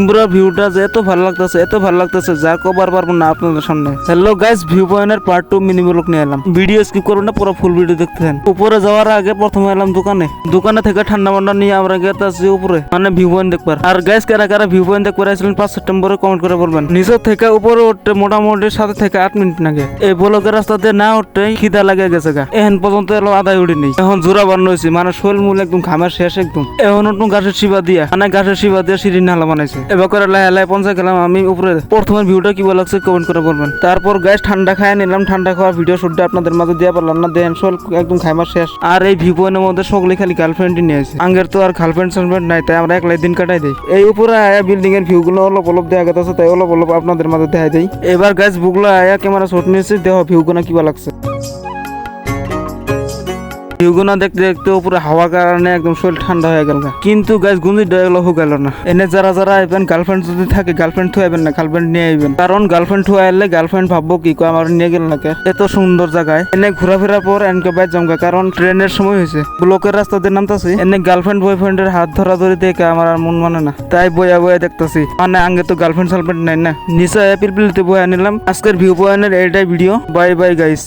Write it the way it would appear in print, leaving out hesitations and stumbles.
নিম্বুরা ভিউটা যে এত ভালো লাগতেছে যা কবার পারবো না আপনাদের সামনে। হ্যালো গাইস, ভিউ পয়েন্টের পার্ট 2 মিনি ব্লগ নিয়ে এলাম। ভিডিও স্কিপ করবেন না, পুরো ফুল ভিডিও দেখতে থাকেন। উপরে যাওয়ার আগে প্রথমে এলাম দোকানে থেকে ঠান্ডা মান্ডা নিয়ে আমরা গেতাছি উপরে, মানে ভিউ পয়েন্ট দেখবার। আর গাইস কারা ভিউ পয়েন্ট দেখবার আসলেন 5 সেপ্টেম্বরে কমেন্ট করে বলবেন। নিচের থেকে উপরে উঠতে মোটামুটি 7 থেকে 8 মিনিট লাগে। এই ব্লকের রাস্তা দিয়ে না উঠতে খিদা লাগে গেছে গা। এখন পর্যন্ত এলো আদায় উঠি নেই। এখন জোড়া বান্ন হয়েছি, মানে শোল মূল একদম ঘামের শেষ একদম। এখন নতুন গাছের শিবা দিয়া সিঁড়ি নালা বানাইছে। এবার করে লাই পৌঁছে গেলাম আমি উপরে। প্রথমে ভিউটা কি ভালো লাগছে কমেন্ট করে বলবেন। তারপর গাইস ঠান্ডা খায় নিলাম, ঠান্ডা খাওয়া ভিডিও শুটটা আপনাদের মাঝে দেওয়া পারলাম না। দেন শোল একদম খাইমার শেষ। আর এই ভিউ পয়েন্টের মধ্যে সকলে খালি গার্লফ্রেন্ডই নিয়ে আসে। আঙ্গের তো আর গার্লফ্রেন্ড নাই, তাই আমরা একলাই দিন কাটাই দিই। এই উপরে আয়া বিল্ডিং এর ভিউ গুলো অলপ দেখা গেছে, তাই অলপ আপনাদের মাঝে দেখা দেয়। এবার গাইস বুকলা আয়া ক্যামেরা শট নিয়েছে, দেখো ভিউ গুলো কি ভালো লাগছে। ভিউগুনা দেখতে দেখতে উপরে হাওয়ার কারণে একদম শরীর ঠান্ডা হয়ে গেল। কিন্তু গাছ গুঞ্জি ডেগুলো হয়ে গেল না। এনে যারা আইবেন গার্লফ্রেন্ড যদি থাকে গার্লফ্রেন্ড থু আইবেন না, গার্লফ্রেন্ড নিয়ে আইবেন। কারণ গার্লফ্রেন্ড থু আইলে গার্লফ্রেন্ড ভাববো কি কয় আমার নিয়ে গেল নাকি এত সুন্দর জায়গায়। এনে ঘোরাফেরার পর এনকে বাইর জমকা, কারণ ট্রেনের সময় হয়েছে। ব্লকের রাস্তা দিয়ে নামতাছি, এনে গার্লফ্রেন্ড বয়ফ্রেন্ডের হাত ধরি দেখে আমার আর মন মানে না, তাই বয়া দেখতাছি। মানে আগে তো গার্লফ্রেন্ড সালফ্রেন্ড নাই না। নিচে পিলপিলিতে বয়া নিলাম। আজকের ভিউ পয়েন্টের এইটাই ভিডিও। Bye bye guys.